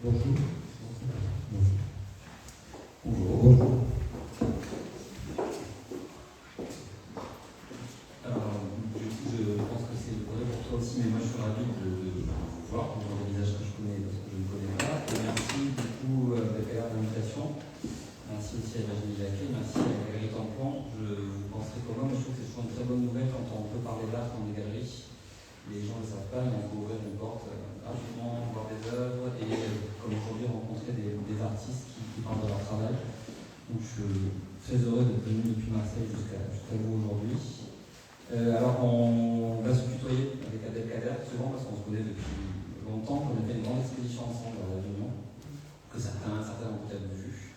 Bonjour. Bonjour. Alors, je pense que c'est vrai pour toi aussi, mais moi je suis ravi de vous voir, pour des visages que je connais, parce que je ne connais pas. Et merci du coup de l'invitation. Merci aussi à Virginie Jacquet, merci à la Galerie Tampon. Je vous penserai comment, mais je trouve que c'est toujours une très bonne nouvelle quand on peut parler d'art dans des galeries. Les gens ne le savent pas, mais on peut ouvrir une porte gratuitement, voir des œuvres et, comme aujourd'hui, rencontrer des artistes qui parlent de leur travail. Donc je suis très heureux d'être venu depuis Marseille jusqu'à vous aujourd'hui. Alors on va se tutoyer avec Abdelkader, souvent parce qu'on se connaît depuis longtemps, qu'on a fait une grande exposition ensemble à La Réunion, que certains ont peut-être vu,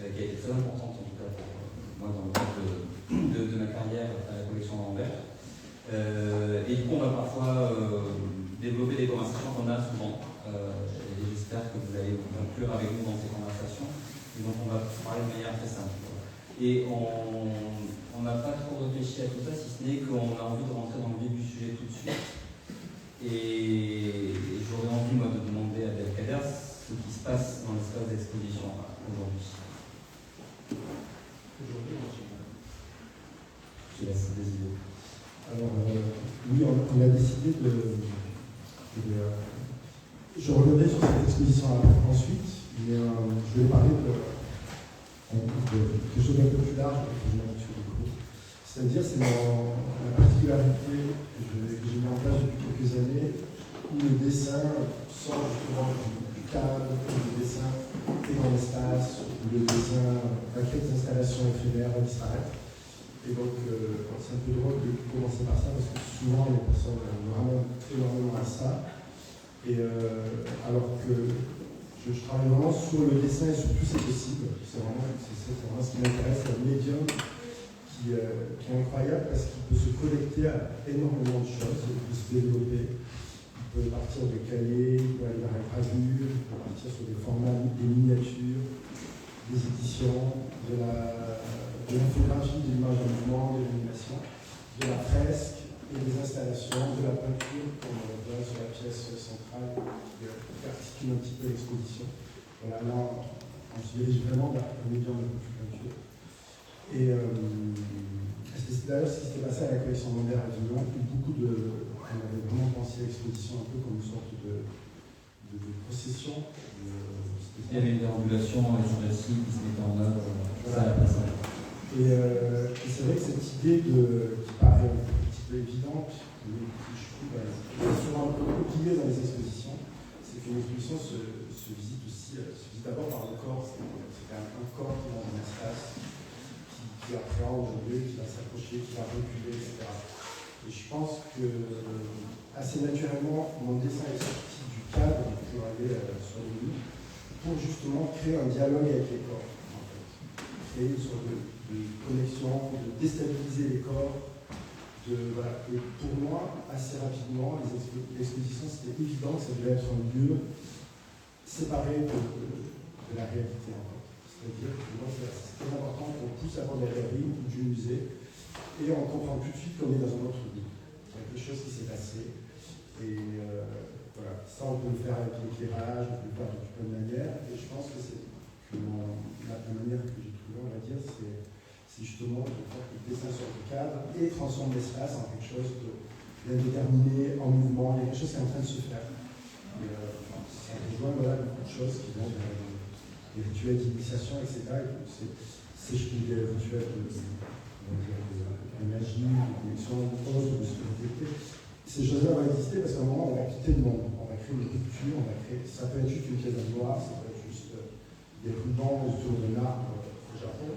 qui a été très importante en tout cas pour moi dans le cadre de ma carrière à la collection d'Anvers. Et du coup, on va parfois développer des conversations qu'on a souvent. Et j'espère que vous allez vous inclure avec nous dans ces conversations. Et donc, on va parler de manière très simple. Et on n'a pas trop réfléchi à tout ça, si ce n'est qu'on a envie de rentrer dans le vif du sujet tout de suite. Et j'aurais envie, moi, de demander à Abdelkader ce qui se passe dans l'espace d'exposition aujourd'hui. Aujourd'hui, Je laisse des idées. alors, oui, on a décidé je reviendrai sur cette exposition ensuite, mais je vais parler de quelque chose d'un peu plus large que je mets sur le coup. C'est-à-dire, c'est la particularité que j'ai mis en place depuis quelques années, où le dessin sort justement du cadre, où le dessin est dans l'espace, où le dessin va créer des installations éphémères, va disparaître. Et donc, c'est un peu drôle de commencer par ça, parce que souvent, les personnes vraiment très énormément à ça. Et alors que je travaille vraiment sur le dessin et sur tout ce possible. C'est vraiment ce qui m'intéresse, c'est un médium qui est incroyable parce qu'il peut se connecter à énormément de choses, il peut se développer, il peut partir de cahiers, il peut aller vers la gravure, il peut partir sur des formats, des miniatures, des éditions, de l'infographie, de l'image en mouvement, de l'animation, de la fresque et des installations, de la peinture, comme on voit sur la pièce centrale qui articule un petit peu l'exposition. Voilà, là, on se dirige vraiment vers un médium de peinture. Et c'est d'ailleurs ce qui s'était passé à la collection Lambert à Avignon, où on avait vraiment pensé à l'exposition un peu comme une sorte de procession. Il y avait une déambulation avec un récit qui se mettait en œuvre. Voilà. Et c'est vrai que cette idée qui paraît un petit peu évidente, mais qui je trouve est souvent un peu oubliée dans les expositions, c'est qu'une exposition se visite aussi, se visite d'abord par le corps, c'est un corps qui est dans un espace, qui appréhende le lieu, qui va s'approcher, qui va reculer, etc. Et je pense que assez naturellement, mon dessin est sorti du cadre pour aller sur les murs, pour justement créer un dialogue avec les corps, en fait. Créer une sorte de connexion, de déstabiliser les corps. Voilà. Et pour moi, assez rapidement, l'exposition, c'était évident que ça devait être un lieu séparé de la réalité, en fait. C'est-à-dire que moi, c'est très important qu'on pousse avant de la galerie ou du musée, et on comprend tout de suite qu'on est dans un autre lieu. Il y a quelque chose qui s'est passé. Et voilà, ça, on peut le faire avec l'éclairage, on peut le faire de plein de manières, et je pense que la manière que j'ai trouvée, on va dire, c'est justement de faire que le dessin sur le cadre et transforme l'espace en quelque chose d'indéterminé, en mouvement. Il y a quelque chose qui est en train de se faire. Et, ça rejoint beaucoup de choses qui vont vers les rituels d'initiation, etc. C'est des rituels de magie, de connexion, de pause, de spiritualité. Ces choses-là vont exister parce qu'à un moment, on va quitter le monde. On va créer une rupture, ça peut être juste une pièce de noir, ça peut être juste des rubans autour d'un arbre au Japon.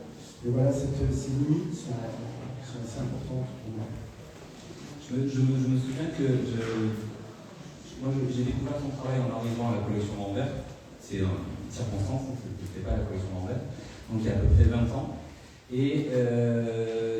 Et voilà, ces limites sont assez importantes pour moi. Je me souviens que moi j'ai découvert son travail en arrivant à la collection d'Anvers. C'est une circonstance, je n'étais pas à la collection d'Anvers, donc il y a à peu près 20 ans. Et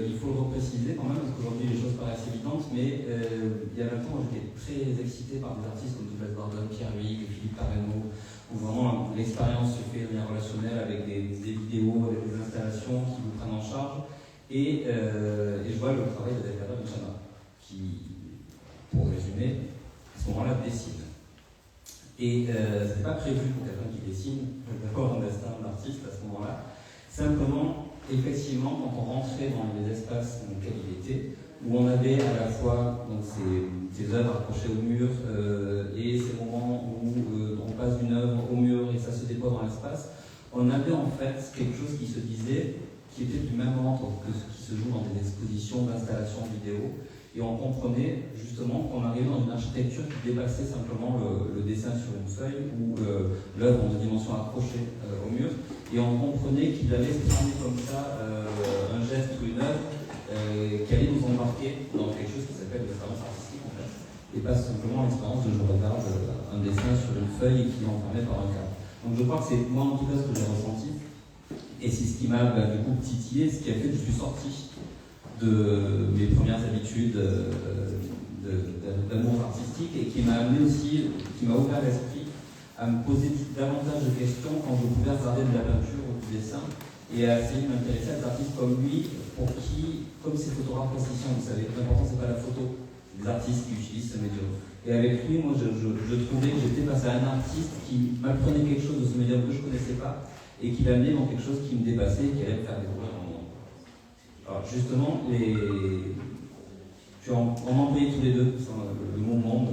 il faut le repréciser quand même, parce qu'aujourd'hui les choses paraissent évidentes, mais il y a 20 ans, j'étais très excité par des artistes comme Douglas Gordon, Pierre Huyghe, Philippe Parreno, où vraiment l'expérience se fait de manière relationnelle avec des vidéos, avec des installations qui vous prennent en charge. Et je vois le travail d'Abdelkader Benchama, qui, pour résumer, à ce moment-là, dessine. Et c'était pas prévu pour quelqu'un qui dessine d'avoir un dessin d'artiste à ce moment-là. Simplement, effectivement, quand on rentrait dans les espaces dans lesquels il était, où on avait à la fois donc, ces œuvres accrochées au mur et ces moments où on passe d'une œuvre au mur et ça se déploie dans l'espace, on avait en fait quelque chose qui se disait, qui était du même ordre que ce qui se joue dans des expositions d'installations vidéo, et on comprenait justement qu'on arrivait dans une architecture qui dépassait simplement le dessin sur une feuille ou l'œuvre en 2 dimensions accrochée au mur, et on comprenait qu'il allait se prendre comme ça un geste ou une œuvre qui allait nous embarquer dans quelque chose qui s'appelle l'expérience artistique en fait, et pas simplement l'expérience de je regarde un dessin sur une feuille et qui est enfermé par un cadre. Donc je crois que c'est moi en tout cas ce que j'ai ressenti, et c'est ce qui m'a du coup titillé, ce qui a fait que je suis sorti de mes premières habitudes d'amour artistique et qui m'a amené aussi, qui m'a ouvert l'esprit à me poser davantage de questions quand je pouvais regarder de la peinture ou du dessin et à essayer de m'intéresser à des artistes comme lui, pour qui, comme ces photographes plasticiens, vous savez, l'important c'est pas la photo, c'est les artistes qui utilisent ce médium. Et avec lui, moi je trouvais que j'étais face à un artiste qui m'apprenait quelque chose de ce médium que je ne connaissais pas et qui l'amenait dans quelque chose qui me dépassait et qui allait me faire découvrir mon monde. Alors justement, on employait tous les deux le mot monde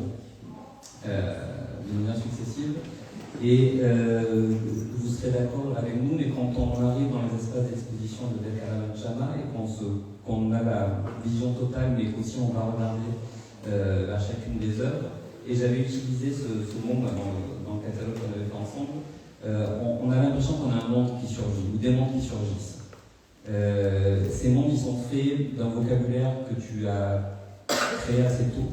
de manière successive, et vous serez d'accord avec nous, mais quand on arrive dans les espaces d'exposition de Belkacem Chama et qu'on a la vision totale, mais qu'aussi on va regarder à chacune des œuvres, et j'avais utilisé ce mot dans le catalogue qu'on avait fait ensemble, on a l'impression qu'on a un monde qui surgit, ou des mondes qui surgissent. Ces mondes ils sont faits d'un vocabulaire que tu as créé assez tôt,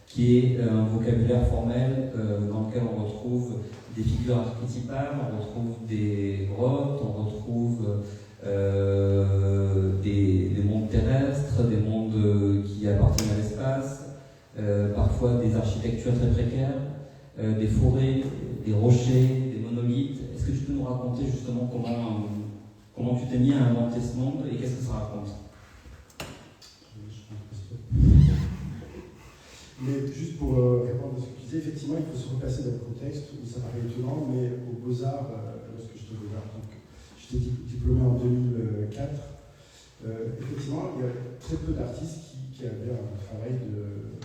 qui est un vocabulaire formel dans lequel on retrouve des figures archétypales, on retrouve des grottes, on retrouve des mondes terrestres, des mondes qui appartiennent à l'espace, parfois des architectures très précaires, des forêts, des rochers, des monolithes. Est-ce que tu peux nous raconter justement comment tu t'es mis à inventer ce monde et qu'est-ce que ça raconte? Mais juste pour répondre à ce que tu disais, effectivement, il faut se replacer dans le contexte où ça paraît étonnant, mais aux Beaux-Arts, lorsque je te regarde, donc j'étais diplômé en 2004, effectivement, il y a très peu d'artistes qui avaient un travail de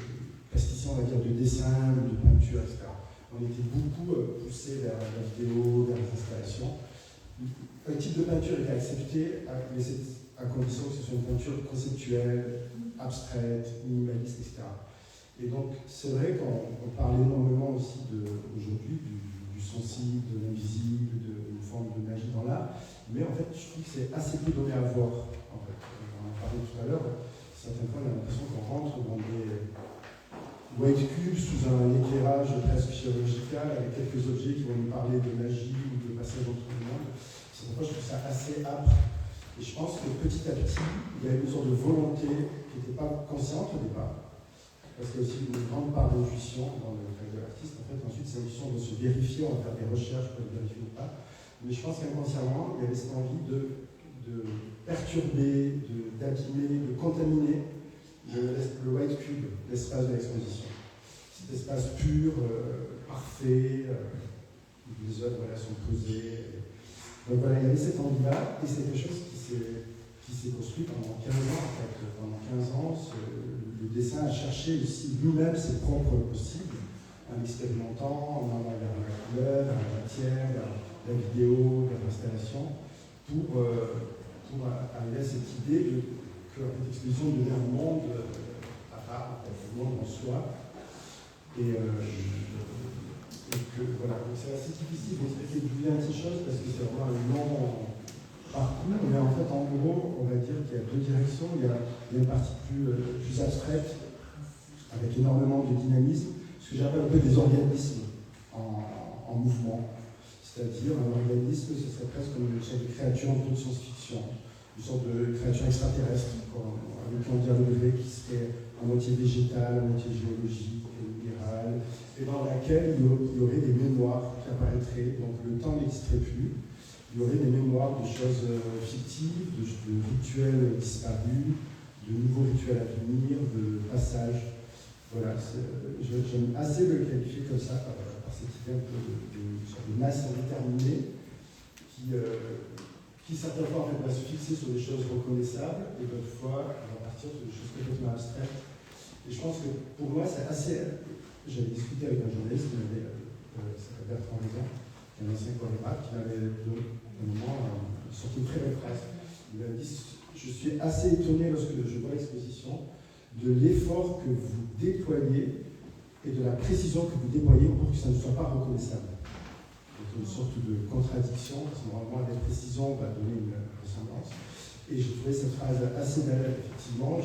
plasticien, on va dire, de dessin, de peinture, etc. On était beaucoup poussés vers la vidéo, vers les installations. Un type de peinture était accepté, mais à condition que ce soit une peinture conceptuelle, abstraite, minimaliste, etc. Et donc, c'est vrai qu'on parle énormément aussi aujourd'hui du sensible, de l'invisible, d'une forme de magie dans l'art, mais en fait, je trouve que c'est assez peu donné à voir. En fait, on en parlait tout à l'heure, certaines fois, on a l'impression qu'on rentre dans des white cubes sous un éclairage presque chirurgical avec quelques objets qui vont nous parler de magie ou de passage entre le monde. Certaines fois, je trouve ça assez âpre. Et je pense que petit à petit, il y a une sorte de volonté qui n'était pas consciente au départ. Parce qu'il y a aussi une grande part d'intuition dans le travail de l'artiste. En fait, ensuite, cette intuition doit se vérifier, on va faire des recherches pour le vérifier ou pas. Mais je pense qu'inconsciemment, il y avait cette envie de perturber, d'abîmer, de contaminer le white cube, l'espace de l'exposition. Cet espace pur, parfait, où les œuvres sont posées. Donc voilà, il y avait cette envie-là, et c'est quelque chose qui s'est construit pendant 15 ans. En fait. Pendant 15 ans, le dessin a cherché aussi lui-même ses propres possibles, en expérimentant, en allant vers la couleur, vers la matière, vers la vidéo, vers l'installation, pour arriver à cette idée que l'exposition devenait un monde à part, un monde en soi. Et que voilà, c'est assez difficile d'expliquer d'où vient ces choses parce que c'est vraiment un long parcours, mais en fait, en gros, on va dire qu'il y a deux directions. Il y a une partie plus abstraite, avec énormément de dynamisme, ce que j'appelle un peu des organismes en mouvement. C'est-à-dire, un organisme, ce serait presque comme une sorte de créature de science-fiction, une sorte de créature extraterrestre, avec un dialogue qui serait à moitié végétale, à moitié géologique, minérale, et dans laquelle il y aurait des mémoires qui apparaîtraient, donc le temps n'existerait plus. Il y aurait des mémoires de choses fictives, de rituels disparus, de nouveaux rituels à venir, de passages. Voilà, j'aime assez le qualifier comme ça, cette idée un peu de masse indéterminée qui certaines fois en fait, va se fixer sur des choses reconnaissables et d'autres fois va partir sur des choses complètement abstraites. Et je pense que pour moi c'est assez... J'avais discuté avec un journaliste qui s'appelle Bertrand Raison, qui est un ancien chorégraphe, qui m'avait donné un moment sorti une très belle phrase. Il m'avait dit « Je suis assez étonné lorsque je vois l'exposition de l'effort que vous déployez et de la précision que vous déployez pour que ça ne soit pas reconnaissable. » Une sorte de contradiction, parce que normalement la précision va donner une ressemblance. Et j'ai trouvé cette phrase assez belle, effectivement.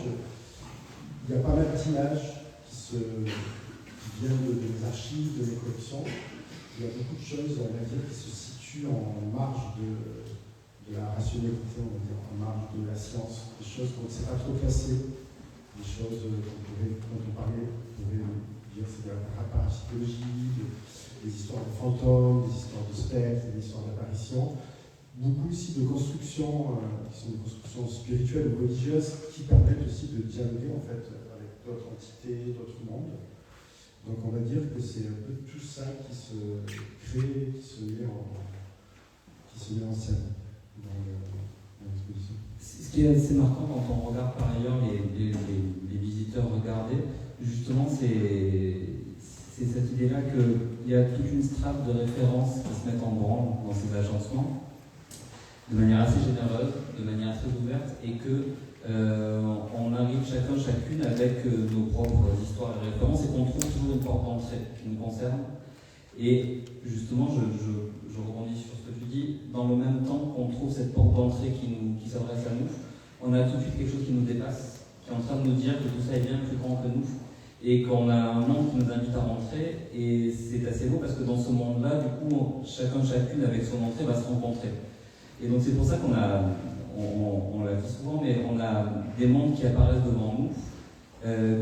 Il y a pas mal d'images qui viennent des archives, de mes collections. Il y a beaucoup de choses, on va dire, qui se situent en marge de la rationalité, on va dire, en marge de la science. Des choses qu'on ne sait pas trop classer, des choses dont on parlait, on pourrait dire c'est de la parapsychologie, des histoires de fantômes, des histoires de spectres, des histoires d'apparitions. Beaucoup aussi de constructions qui sont des constructions spirituelles ou religieuses qui permettent aussi de dialoguer en fait avec d'autres entités, d'autres mondes. Donc on va dire que c'est un peu tout ça qui se crée, qui se met en scène dans l'exposition. Ce qui est assez marquant quand on regarde par ailleurs les visiteurs regarder, justement c'est cette idée-là qu'il y a toute une strate de références qui se mettent en branle dans ces agencements, de manière assez généreuse, de manière très ouverte, et que on arrive chacune avec nos propres histoires et références, et qu'on trouve toujours une porte d'entrée qui nous concerne. Et justement, je rebondis sur ce que tu dis, dans le même temps qu'on trouve cette porte d'entrée qui s'adresse à nous, on a tout de suite quelque chose qui nous dépasse, qui est en train de nous dire que tout ça est bien plus grand que nous, et qu'on a un monde qui nous invite à rentrer, et c'est assez beau parce que dans ce monde-là, du coup, chacune avec son entrée va se rencontrer. Et donc c'est pour ça qu'on a, on l'a dit souvent, mais on a des mondes qui apparaissent devant nous,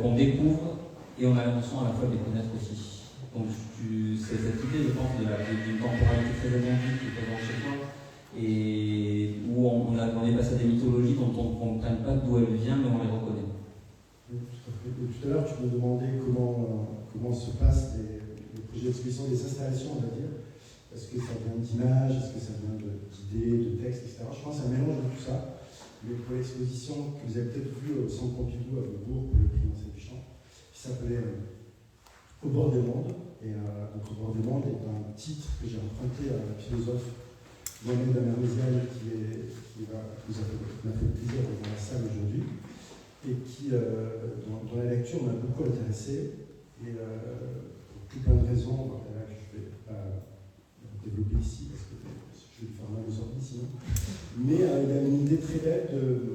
qu'on découvre, et on a l'impression à la fois de les connaître aussi. Donc c'est cette idée, je pense, d'une temporalité très élargie qui est présente chez toi, et où on est passé à des mythologies dont on ne comprend pas d'où elles viennent, mais on les reconnaît. Oui, tout à fait. Et tout à l'heure, tu me demandais comment se passent les projets d'exposition, les installations, on va dire. Est-ce que ça vient d'images, est-ce que ça vient d'idées, de textes, etc. Je pense que c'est un mélange de tout ça. Mais pour l'exposition que vous avez peut-être vue au Centre Pompidou à Beaubourg, pour le prix Marcel Duchamp, qui s'appelait Au bord des mondes. Et donc, Au bord des mondes est un titre que j'ai emprunté à un philosophe, Mohamed Amerméziane, qui nous a fait plaisir dans la salle aujourd'hui, et qui, dans la lecture, m'a beaucoup intéressé. Et pour tout plein de raisons, que je ne vais pas développer ici, parce que je vais lui faire mal aux oreilles sinon. Mais il y a une idée très belle de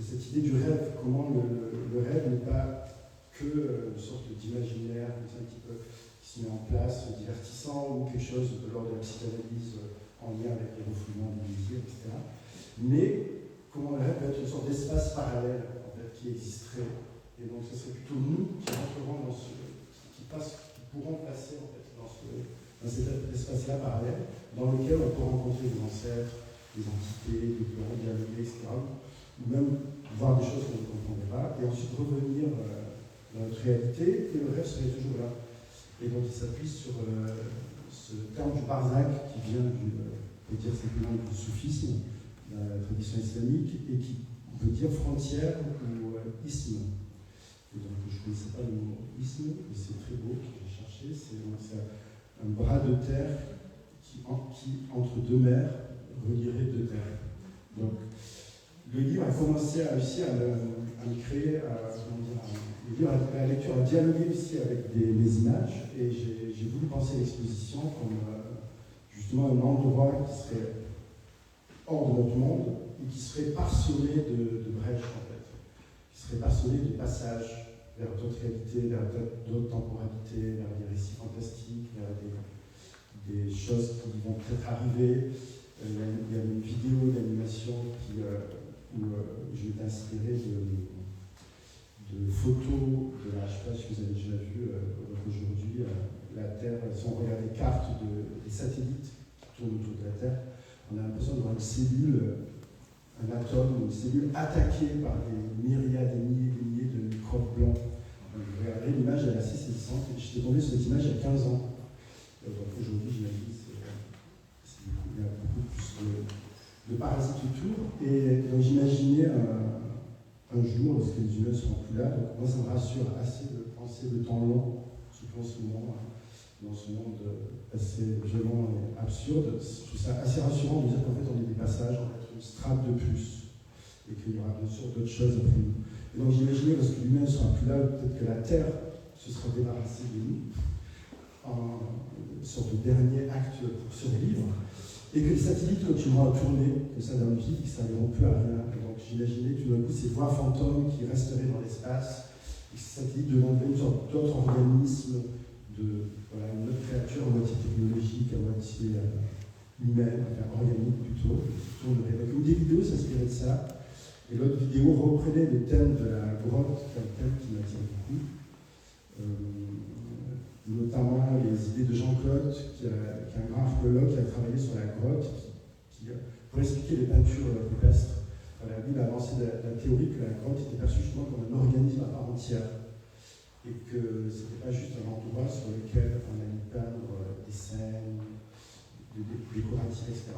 cette idée du rêve, comment le rêve n'est pas que une sorte d'imaginaire un petit peu qui se met en place, divertissant, ou quelque chose de l'ordre de la psychanalyse en lien avec les refoulements des désirs, etc. Mais comment le rêve peut être une sorte d'espace parallèle en fait, qui existerait. Et donc ce serait plutôt nous qui rentrerons qui pourront passer en fait, dans cet espace-là parallèle, dans lequel on peut rencontrer des ancêtres, des entités, des plans, dialoguer, etc. Ou même voir des choses qu'on ne comprendrait pas, et ensuite revenir dans notre réalité, et le rêve serait toujours là. Et donc il s'appuie sur ce terme du barzakh qui vient on peut dire simplement du soufisme, de la tradition islamique, et qui veut dire frontière ou isthme. Et donc je ne connaissais pas le mot isthme, mais c'est très beau, que j'ai cherché, c'est un bras de terre qui entre deux mers, relierait deux terres. Donc le livre a commencé à réussir à me créer, la lecture a dialogué aussi avec mes images, et j'ai voulu penser l'exposition comme justement un endroit qui serait hors de notre monde et qui serait parsemé de brèches en fait, qui serait parsemé de passages vers d'autres réalités, vers d'autres temporalités, vers des récits fantastiques, vers des choses qui vont peut-être arriver. Il y a une vidéo d'animation où je m'étais inspiré de photos de la, je ne sais pas si vous avez déjà vu aujourd'hui, la Terre, si on regarde les cartes des satellites qui tournent autour de la Terre, on a l'impression de voir une cellule, un atome, une cellule attaquée par des myriades et des milliers de microbes blancs. Donc, vous regardez l'image image elle est assez saisissante. Et j'étais tombé sur cette image il y a 15 ans. Donc aujourd'hui, j'imagine, il y a beaucoup plus de parasites autour. Et donc j'imaginais un jour, lorsque les humains seront plus là, donc moi ça me rassure assez de penser le temps long, surtout en ce moment, dans ce monde assez violent et absurde. Je trouve ça assez rassurant de dire qu'en fait on est des passages, on va être une strate de plus, et qu'il y aura bien sûr d'autres choses après nous. Et donc j'imaginais, lorsque l'humain ne sera plus là, peut-être que la Terre se sera débarrassée de nous, en sorte de dernier acte pour survivre, et que les satellites continueront à tourner, que ça dans le vide, que ça n'iront plus à rien. Et donc j'imaginais tout d'un coup ces voies fantômes qui resteraient dans l'espace, et ces satellites deviendraient une sorte d'autre organisme, voilà, une autre créature à moitié technologique, à moitié humaine, enfin organique plutôt, qui tournerait. Donc une des vidéos s'inspirait de ça, et l'autre vidéo reprenait le thème de la grotte, qui est un thème qui m'attire beaucoup, notamment les idées de Jean-Claude, qui est un grand archéologue qui a travaillé sur la grotte, pour expliquer les peintures rupestres. Voilà, lui, il a avancé la théorie que la grotte était perçue justement comme un organisme à part entière, et que ce n'était pas juste un endroit sur lequel on allait peindre des scènes, des décoratifs, etc.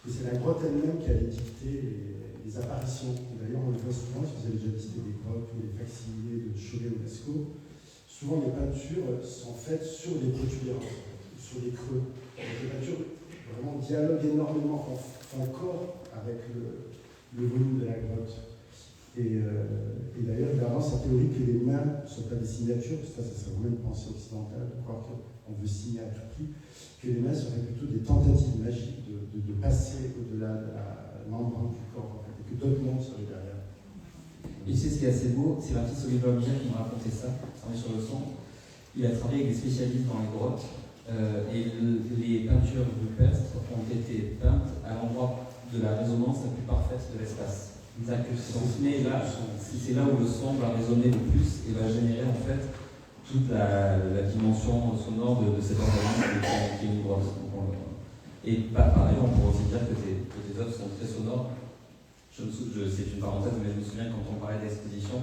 Que c'est la grotte elle-même qui allait dicter les apparitions. D'ailleurs, on le voit souvent, si vous avez déjà visité des grottes ou les facsimilés de Cholet ou Lascaux, souvent les peintures sont faites sur des protubérances, sur des creux. Donc, les peintures vraiment dialoguent énormément, font corps avec le volume de la grotte. Et d'ailleurs, il avance sa théorie que les mains ne sont pas des signatures, ça serait vraiment une pensée occidentale, de croire qu'on veut signer à tout prix, que les mains seraient plutôt des tentatives magiques de passer au-delà de la membrane du corps, en fait, et que d'autres mondes seraient derrière. Et tu sais ce qui est assez beau, c'est l'artiste Oliver Bier qui m'a raconté ça, travaillé sur le son. Il a travaillé avec des spécialistes dans les grottes, et les peintures rupestres ont été peintes à l'endroit de la résonance la plus parfaite de l'espace. C'est-à-dire que si on se met là, c'est là où le son va résonner le plus et va générer en fait toute la dimension sonore de cet organisme qui est une grotte. Et par ailleurs, on pourrait aussi dire que tes œuvres sont très sonores. C'est une parenthèse, mais je me souviens quand on parlait d'exposition,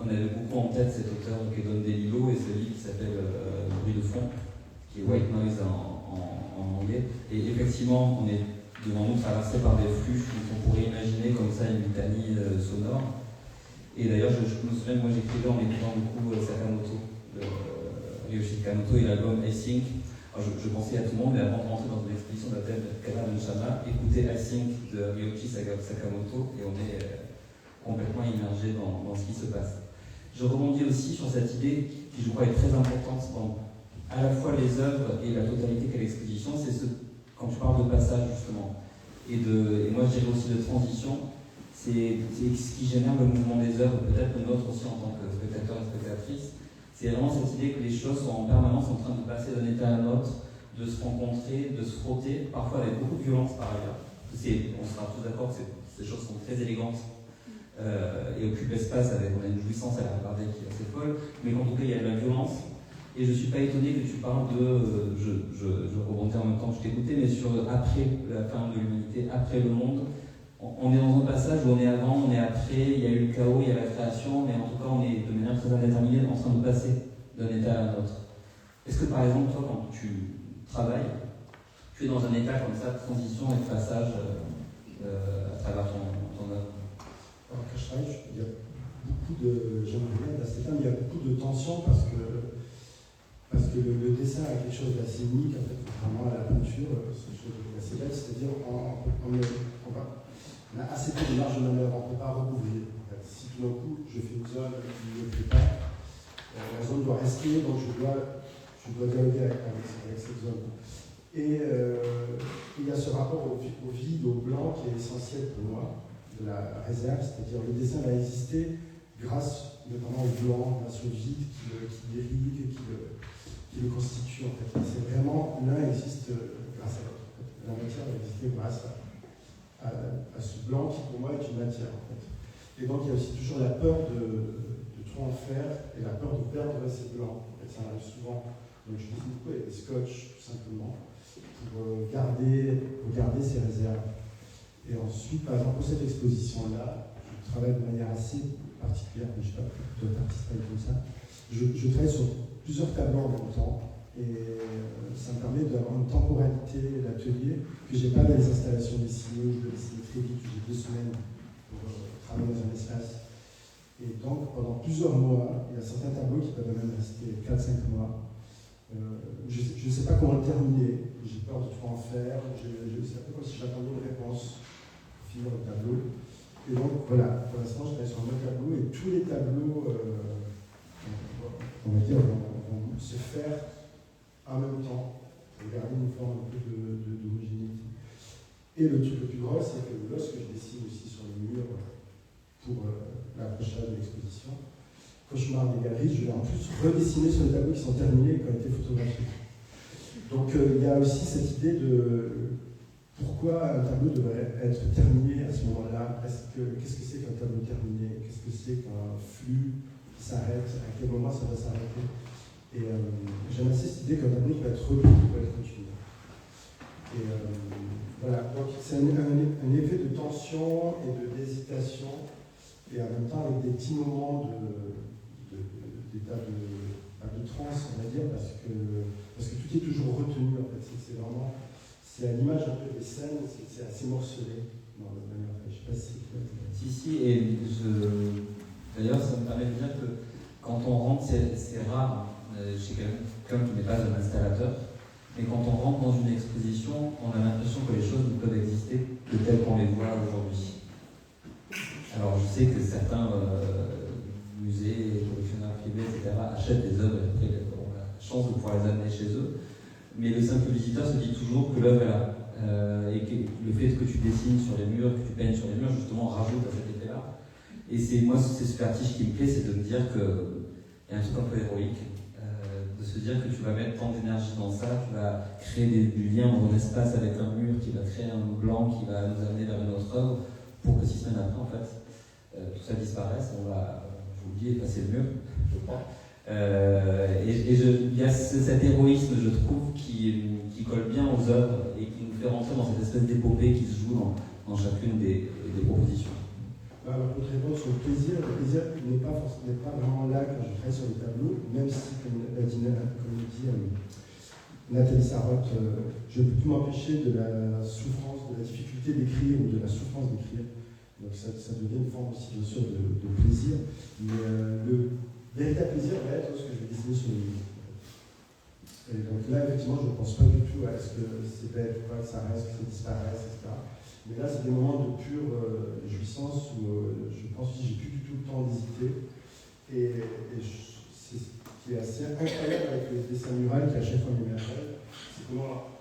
on avait beaucoup en tête cet auteur Don DeLillo et ce livre qui s'appelle Bruit de fond, qui est White Noise en anglais. Et effectivement, on est devant nous traversé par des flux qu'on pourrait imaginer comme ça une litanie sonore. Et d'ailleurs, je me souviens que moi j'écrivais en écoutant beaucoup Sakamoto, Ryoshi Sakamoto et l'album I-Sync. Je pensais à tout le monde, mais avant de rentrer dans une expédition de la thème Kara Nishama, écouter I-Sync de Ryoshi Sakamoto et on est complètement immergé dans ce qui se passe. Je rebondis aussi sur cette idée qui je crois est très importante dans à la fois les œuvres et la totalité qu'est l'exposition, c'est quand tu parles de passage justement, et moi je dirais aussi de transition, c'est ce qui génère le mouvement des œuvres, peut-être le nôtre aussi en tant que spectateur et spectatrice. C'est vraiment cette idée que les choses sont en permanence en train de passer d'un état à un autre, de se rencontrer, de se frotter, parfois avec beaucoup de violence par ailleurs. On sera tous d'accord que ces choses sont très élégantes et occupent l'espace on a une jouissance à la regarder qui est assez folle, mais en tout cas il y a de la violence. Et je ne suis pas étonné que tu parles je rebondis en même temps que je t'écoutais, mais sur après la fin de l'humanité, après le monde. On est dans un passage où on est avant, on est après, il y a eu le chaos, il y a la création, mais en tout cas on est de manière très indéterminée en train de passer d'un état à un autre. Est-ce que par exemple, toi, quand tu travailles, tu es dans un état comme ça de transition et de passage à travers ton œuvre? Alors que je travaille, il y a beaucoup de... J'aimerais bien à cet état, mais il y a beaucoup de tension parce que le dessin a quelque chose d'assez unique, en fait, contrairement à la peinture, c'est quelque chose d'assez belle, c'est-à-dire on a assez peu de marge de manœuvre, on ne peut pas recouvrir. En fait. Si tout d'un coup je fais une zone qui ne me plaît pas, la zone doit rester, donc je dois dialoguer avec cette zone. Et il y a ce rapport au vide, au blanc qui est essentiel pour moi, de la réserve, c'est-à-dire le dessin va exister grâce notamment au blanc, grâce au vide qui l'irrigue, qui le constitue en fait. C'est vraiment, l'un existe grâce à l'autre. La matière va exister grâce à ce blanc qui pour moi est une matière en fait. Et donc il y a aussi toujours la peur de trop en faire et la peur de perdre ces blancs. En fait, ça arrive souvent. Donc je dessine beaucoup avec des scotch tout simplement pour garder ces réserves. Et ensuite, par exemple, pour cette exposition-là, je travaille de manière assez particulière, mais je ne sais pas, d'autres artistes travaillent comme ça. je travaille sur plusieurs tableaux en même temps. Et ça me permet d'avoir une temporalité d'atelier que je n'ai pas dans les installations dessinées où je peux dessiner très vite, où j'ai 2 semaines pour travailler dans un espace. Et donc, pendant plusieurs mois, il y a certains tableaux qui peuvent même rester 4-5 mois. Je ne sais pas comment le terminer, j'ai peur de trop en faire, c'est un peu comme si j'attendais une réponse pour finir le tableau. Et donc, voilà, pour l'instant, je travaille sur un tableau et tous les tableaux, on va dire, vont se faire en même temps, pour garder une forme un peu d'homogénéité. Et le truc le plus drôle, c'est que lorsque je dessine aussi sur les murs pour l'approchage de l'exposition, Cauchemar des galeries, je vais en plus redessiner sur les tableaux qui sont terminés et qui ont été photographiés. Donc il y a aussi cette idée de pourquoi un tableau devrait être terminé à ce moment-là. Qu'est-ce que c'est qu'un tableau terminé? Qu'est-ce que c'est qu'un flux qui s'arrête? À quel moment ça va s'arrêter? Et j'aime assez cette idée qu'un tableau peut être repris, peut être continué. Et voilà, donc c'est un effet de tension et d'hésitation, et en même temps avec des petits moments d'état de transe, on va dire, parce que tout est toujours retenu, en fait. C'est à l'image un peu des scènes, c'est assez morcelé dans la manière. Je ne sais pas si... Si, et d'ailleurs, ça me permet de dire que quand on rentre, c'est rare chez quelqu'un qui n'est pas un installateur, mais quand on rentre dans une exposition, on a l'impression que les choses ne peuvent exister que telles qu'on les voit aujourd'hui. Alors je sais que certains musées, collectionneurs privés, etc. achètent des œuvres et après ont la chance de pouvoir les amener chez eux, mais le simple visiteur se dit toujours que l'œuvre est là. Et que le fait que tu dessines sur les murs, que tu peignes sur les murs, justement, rajoute à cet effet-là. Et moi, c'est ce vertige qui me plaît, c'est de me dire qu'il y a un truc un peu héroïque, de se dire que tu vas mettre tant d'énergie dans ça, tu vas créer du lien dans un espace avec un mur qui va créer un blanc qui va nous amener vers une autre œuvre, pour que 6 semaines après, en fait, tout ça disparaisse. On va, je vous le dis, effacer le mur, je crois. Il y a cet héroïsme, je trouve, qui colle bien aux œuvres et qui nous fait rentrer dans cette espèce d'épopée qui se joue dans chacune des propositions. Alors, pour te répondre sur le plaisir n'est pas vraiment là quand je travaille sur les tableaux, même si, comme le dit Nathalie Sarraute, je ne peux plus m'empêcher de la souffrance, de la difficulté d'écrire ou de la souffrance d'écrire. Donc ça devient une forme aussi, bien sûr, de plaisir. Mais le véritable plaisir va être ce que je vais dessiner sur les murs. Et donc là, effectivement, je ne pense pas du tout à ce que c'est bête ou pas, que ça reste, que ça disparaisse, etc. Mais là, c'est des moments de pure jouissance où je pense que j'ai plus du tout le temps d'hésiter. Et c'est ce qui est assez incroyable avec le dessin mural qui à chaque fois m'émerveille, c'est comment,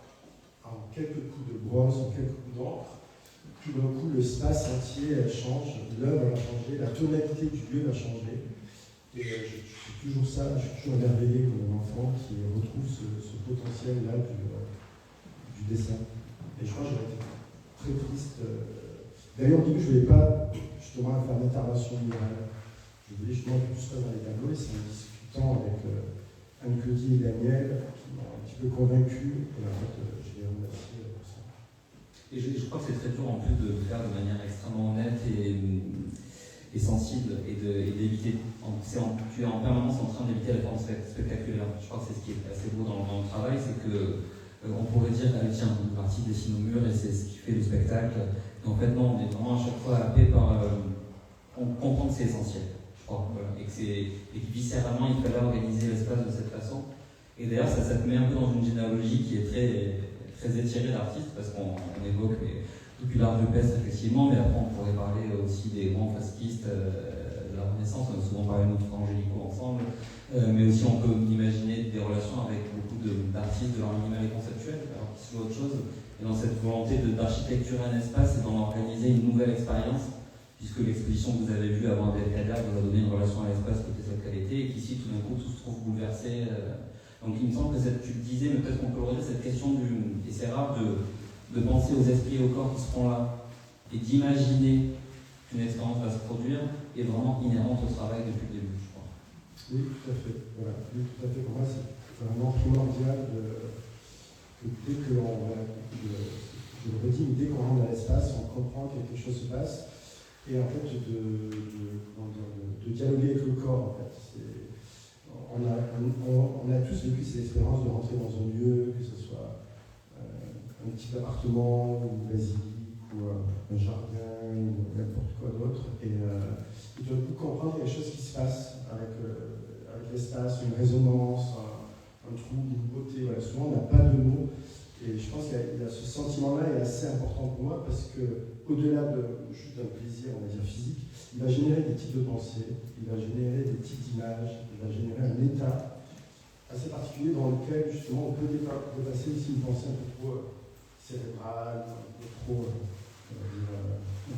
en quelques coups de brosse, en quelques coups d'encre, tout d'un coup, l'espace entier change, l'œuvre va changer, la tonalité du lieu va changer. Et je suis toujours émerveillé comme un enfant qui retrouve ce potentiel-là du dessin. Et je crois que j'aurais été très triste. D'ailleurs, au début, je ne voulais pas justement faire d'intervention murale. Je voulais justement que tout se passe dans les tableaux, et c'est en discutant avec Anne-Claudie et Daniel qui m'ont un petit peu convaincu. Et en fait, je les remercie pour ça. Et je crois que c'est très dur en plus de le faire de manière extrêmement honnête et sensible et d'éviter. Tu es en permanence en train d'éviter la forme spectaculaire. Je crois que c'est ce qui est assez beau dans le travail, c'est que on pourrait dire, allez tiens, une partie dessine au mur et c'est ce qui fait le spectacle. Et en fait non, on est vraiment à chaque fois happé par... on comprend que c'est essentiel, je crois, voilà, et que viscéralement il fallait organiser l'espace de cette façon. Et d'ailleurs ça te met un peu dans une généalogie qui est très, très étirée d'artistes, parce qu'on évoque depuis l'art rupestre effectivement, mais après on pourrait parler aussi des grands fascistes de la Renaissance, on a souvent parlé de notre Angélico ensemble, mais aussi on peut imaginer des relations avec beaucoup d'artistes de l'art minimal et conceptuel, alors qu'ils sont autre chose, et dans cette volonté d'architecturer un espace et d'en organiser une nouvelle expérience, puisque l'exposition que vous avez vue avant Abdelkader vous a donné une relation à l'espace côté cette qualité, et qu'ici tout d'un coup tout se trouve bouleversé. Donc il me semble que tu le disais, mais peut-être qu'on peut le redire, cette question et c'est rare de penser aux esprits et aux corps qui seront là, et d'imaginer qu'une expérience va se produire, est vraiment inhérente au travail depuis le début, je crois. Oui, tout à fait. Voilà. Oui, tout à fait. Pour moi, c'est vraiment primordial que dès que l'on je le redis, dès qu'on rentre dans l'espace, on comprend que quelque chose se passe, et en fait de dialoguer avec le corps. En fait. on a tous vécu cette expérience de rentrer dans un lieu, que ce soit un petit appartement, ou une basilique, ou un jardin, ou n'importe quoi d'autre. Et tu dois comprendre qu'il y a des choses qui se passent avec l'espace, une résonance, un trou, une beauté. Voilà. Souvent, on n'a pas de mots. Et je pense qu'il y a ce sentiment-là est assez important pour moi parce qu'au-delà juste d'un plaisir, on va dire physique, il va générer des types de pensées, il va générer des types d'images, il va générer un état assez particulier dans lequel justement on peut dépasser aussi une pensée un peu trop cérébrale, un peu trop.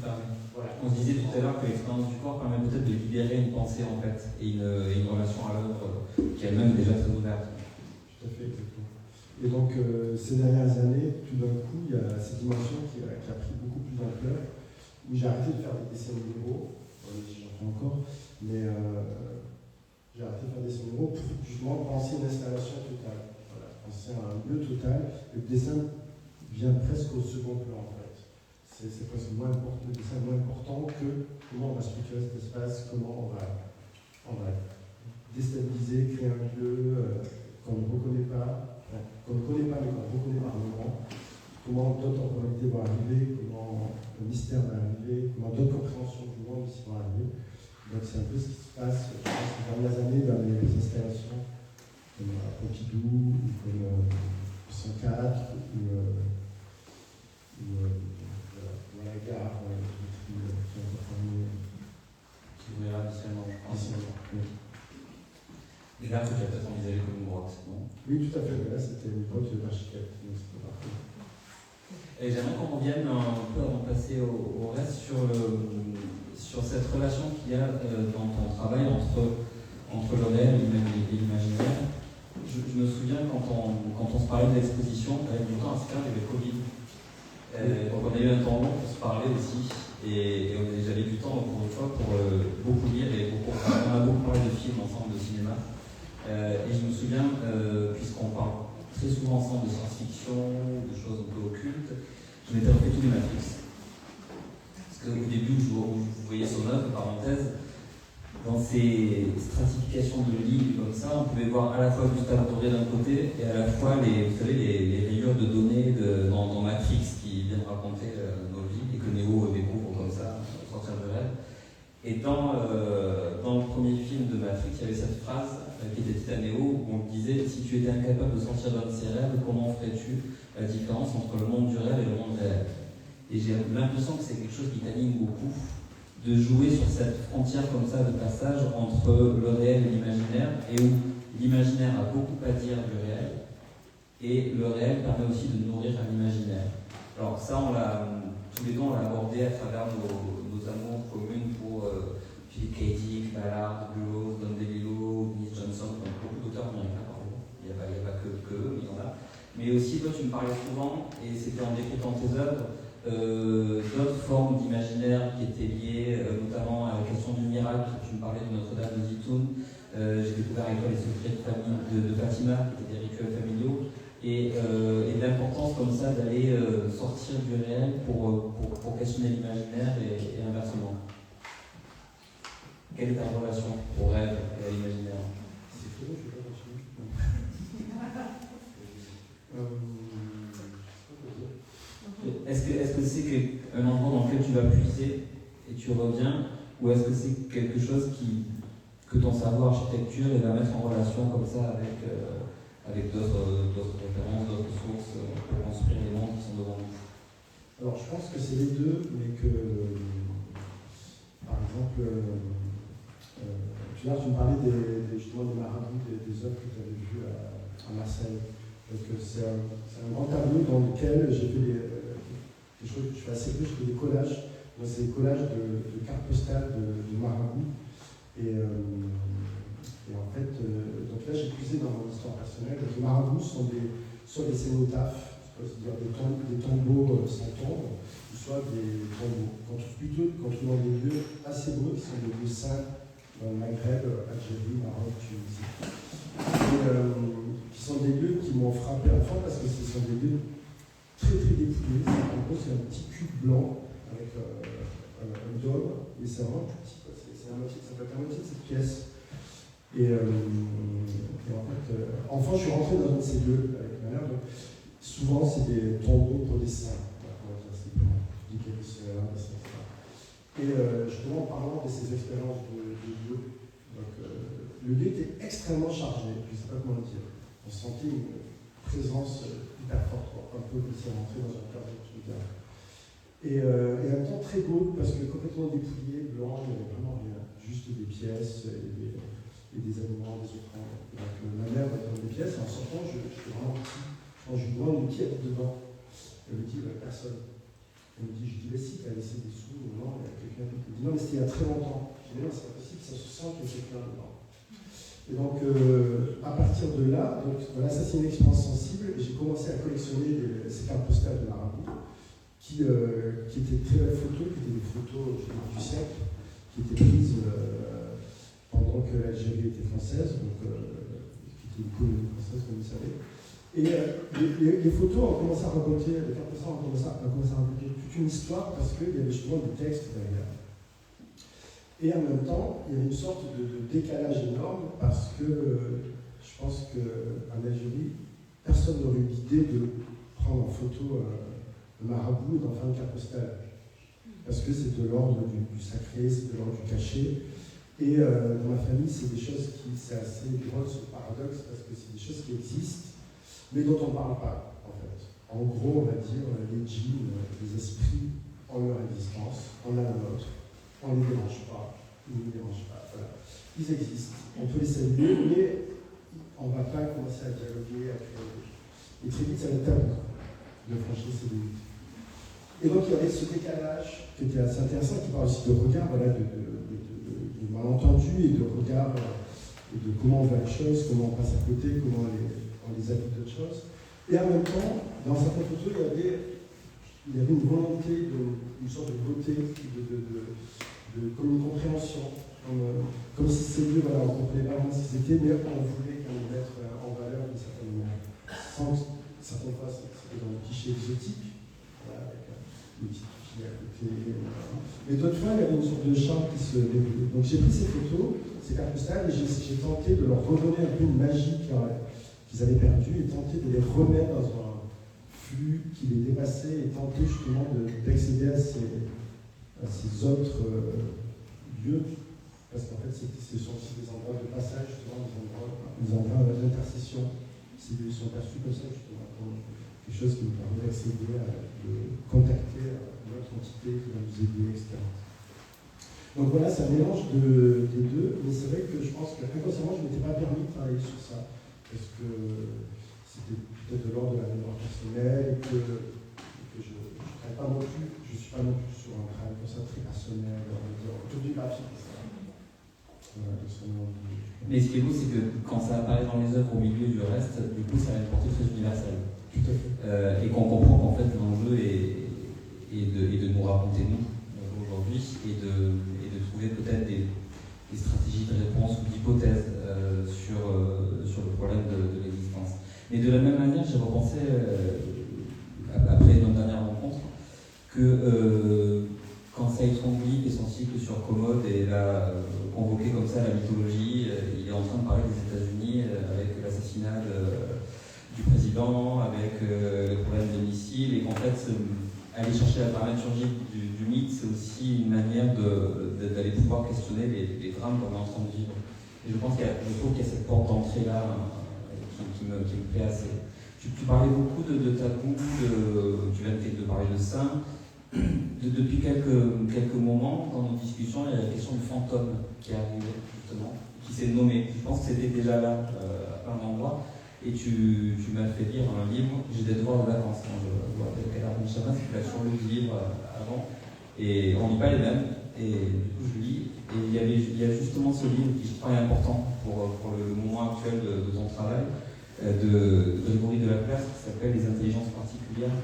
Voilà. On se disait tout à l'heure que l'expérience du corps permet peut-être de libérer une pensée en fait et une relation à l'œuvre qui elle-même est déjà très ouverte. Tout à fait, exactement. Et donc ces dernières années, tout d'un coup, il y a cette dimension qui a pris beaucoup plus d'ampleur, où j'ai arrêté de faire des dessins minéraux, j'en fais encore, mais j'ai arrêté de faire des dessins minéraux pour justement penser une installation totale, voilà, penser à un lieu total. Le dessin vient presque au second plan en fait. C'est presque moins important, le dessin est moins important que comment on va structurer cet espace, comment on va déstabiliser, créer un lieu qu'on ne reconnaît pas. Qu'on ne connaît pas mais qu'on reconnaît par moment, comment d'autres temporalités vont arriver, comment le mystère va arriver, comment d'autres compréhensions du monde aussi vont arriver. Donc c'est un peu ce qui se passe je pense, ces dernières années dans les installations comme à Pompidou, ou comme 104, ou à la gare, qui ont performé. Qui ouvrira initialement, je pense. Oui. Et là, tu as peut-être envisagé comme une grotte, non? Oui, tout à fait. Là, c'était une grotte d'architecte, donc c'était parfait. Et j'aimerais qu'on revienne un peu avant de passer au reste sur cette relation qu'il y a dans ton travail entre le réel et l'imaginaire. Je me souviens quand on se parlait de l'exposition, avec du temps à se faire, il y avait le Covid. Donc on a eu un temps long pour se parler aussi. Et j'avais du temps pour une fois pour beaucoup lire et on a beaucoup parlé de films ensemble, de cinéma. Et je me souviens, puisqu'on parle très souvent ensemble de science-fiction, de choses un peu occultes, je m'étais refait tous les Matrix. Parce qu'au début, où vous voyez son œuvre, parenthèse, dans ces stratifications de lignes comme ça, on pouvait voir à la fois Gustave Doré d'un côté et à la fois les rayures de données dans Matrix qui viennent raconter nos vies et que Neo découvre comme ça, sortir de rêve. Et dans le premier film de Matrix, il y avait cette phrase qui était dite à Neo où on disait « Si tu étais incapable de sortir d'un de ces rêves, comment ferais-tu la différence entre le monde du rêve et le monde réel ?» Et j'ai l'impression que c'est quelque chose qui t'anime beaucoup, de jouer sur cette frontière comme ça de passage entre le réel et l'imaginaire, et où l'imaginaire a beaucoup à dire du réel, et le réel permet aussi de nourrir un imaginaire. Alors ça, tous les deux, on l'a abordé à travers nos amours communes pour Philip K. Dick, Ballard, Burroughs, Don DeLillo, Dennis Johnson, beaucoup d'auteurs américains, pardon. Il n'y a pas que eux, mais il y en a. Mais aussi, toi, tu me parlais souvent, et c'était en décryptant tes œuvres, d'autres formes d'imaginaire qui étaient liées notamment à la question du miracle. Tu me parlais de Notre-Dame de Zitoun. J'ai découvert avec toi les secrets de Fatima, qui étaient des rituels familiaux. Et l'importance comme ça d'aller sortir du réel pour questionner l'imaginaire et inversement. Quelle est ta relation au rêve et à l'imaginaire? C'est très beau, je ne vais pas continuer. Est-ce que c'est un endroit dans lequel tu vas puiser et tu reviens, ou est-ce que c'est quelque chose que ton savoir architecture va mettre en relation comme ça avec d'autres références, d'autres sources pour construire les mondes qui sont devant nous? Alors je pense que c'est les deux, mais que par exemple tu me parlais justement des marabouts, des œuvres que tu avais vues à Marseille. Donc c'est un grand tableau dans lequel j'ai fait des choses que je fais assez peu, je fais des collages. Moi, c'est des collages de cartes postales de marabouts. Et en fait, donc là j'ai puisé dans mon histoire personnelle. Donc, les marabouts sont soit des cénotaphes, c'est-à-dire des tombeaux sans tombe, ou soit des tombeaux. Qu'on trouve dans des lieux assez beaux, qui sont des lieux saints dans le Maghreb, Algérie, Maroc, Tunisie. Qui sont des lieux qui m'ont frappé à fond parce que ce sont des lieux très très dépouillés. En gros, c'est un petit cube blanc avec un dôme, et c'est vraiment tout petit. Ça peut être la moitié de cette pièce. En fait, enfant, je suis rentré dans un de ces lieux avec ma mère. Donc, souvent, c'est des tombeaux pour des saints. Du guérisseur, etc. Et justement, en parlant de ces expériences de lieu, donc, le lieu était extrêmement chargé, je ne sais pas comment le dire. On sentait une présence hyper forte, un peu comme si on rentrait dans un cadre de truc. Et en même temps très beau, parce que complètement dépouillé, blanc, il n'y avait vraiment rien, juste des pièces et des animaux, des offrandes. Donc ma mère va dans des pièces, et en sortant, je suis vraiment petit. Quand je lui demande qui est dedans, elle me dit personne. Elle me dit, je dis, mais si, tu as laissé des sous, non, il y a quelqu'un qui me dit, non, mais c'était il y a très longtemps. Je dis, non, c'est pas possible, ça se sent qu'il y a quelqu'un dedans. Et donc, à partir de là, donc, voilà, ça c'est une expérience sensible, et j'ai commencé à collectionner ces cartes postales de Marabout, qui étaient très belles photos, qui étaient des photos du siècle, qui étaient prises pendant que l'Algérie était française, donc, qui était une colonie française, comme vous savez. Et les photos ont commencé à raconter, les cartes postales ont commencé à raconter toute une histoire, parce qu'il y avait justement des textes derrière. Et en même temps, il y avait une sorte de décalage énorme parce que je pense qu'en Algérie, personne n'aurait eu l'idée de prendre en photo le marabout et d'en faire une carte postale. Parce que c'est de l'ordre du sacré, c'est de l'ordre du cachet. Et dans ma famille, c'est des choses c'est assez drôle ce paradoxe parce que c'est des choses qui existent, mais dont on ne parle pas, en fait. En gros, on va dire, les djinns, les esprits ont leur existence, on a la nôtre. On ne les dérange pas, ils ne les dérangent pas, voilà. Ils existent, on peut les saluer, mais on ne va pas commencer à dialoguer, à créer. Et très vite, ça va être tabou de franchir ces limites. Et donc, il y avait ce décalage qui était assez intéressant, qui parle aussi de regard, voilà, de malentendu et de regard, et de comment on voit les choses, comment on passe à côté, comment on les habite d'autres choses. Et en même temps, dans certaines photos, il y avait une volonté, une sorte de beauté, comme une compréhension, comme si ces lieux, voilà, on ne comprenait pas vraiment ce qu'ils étaient, mais on voulait quand même mettre en valeur d'une certaine manière. Sans que, certaines fois, c'était dans le cliché exotique, voilà, avec une petite fille à côté, voilà. Mais d'autres fois, il y avait une sorte de charme qui se développait. Donc j'ai pris ces photos, ces cartes postales, et j'ai tenté de leur redonner un peu une magie qu'ils avaient perdue, et tenter de les remettre dans un flux qui les dépassait, et tenter justement d'accéder à ces autres lieux, parce qu'en fait, ce sont aussi des endroits de passage, justement, des endroits d'intercession. Ces lieux sont perçus comme ça, justement, comme quelque chose qui nous permet d'accéder, de contacter notre entité qui va nous aider, etc. Donc voilà, c'est un mélange des deux, mais c'est vrai que je pense qu'inconsciemment, je ne m'étais pas permis de travailler sur ça, parce que c'était peut-être de l'ordre de la mémoire personnelle, et que je ne travaille pas non plus, je ne suis pas non plus sur un travail comme ça très personnel, autobiographique, etc. Voilà, mais ce qui est beau, c'est que quand ça apparaît dans les œuvres au milieu du reste, du coup, ça a une portée très universelle. Tout à fait. Et qu'on comprend qu'en fait, l'enjeu est de nous raconter nous aujourd'hui et de trouver peut-être des stratégies de réponse ou d'hypothèses sur le problème de l'existence. Mais de la même manière, j'ai repensé, après notre dernière rencontre, que quand Saïd Rougui fait son cycle sur Commode et l'a convoqué comme ça la mythologie, il est en train de parler des États-Unis avec l'assassinat du président, avec le problème des missiles, et qu'en fait, aller chercher la dramaturgie du mythe, c'est aussi une manière d'aller pouvoir questionner les drames qu'on est en train de vivre. Et je trouve qu'il y a cette porte d'entrée-là qui me plaît assez. Tu parlais beaucoup de tabou, tu viens de parler de saints. Depuis quelques moments, dans nos discussions, il y a la question du fantôme qui est arrivée, justement, qui s'est nommé. Je pense que c'était déjà là, à plein d'endroits. Et tu m'as fait lire un livre, j'ai des devoirs de vacances, quand je vois Kader Benchamas, qui a toujours lu le livre avant. Et on ne lit pas les mêmes, et du coup je lis. Et il y a justement ce livre qui je crois est important pour le moment actuel de ton travail, de Grégory Delaclerc, qui s'appelle Les intelligences particulières.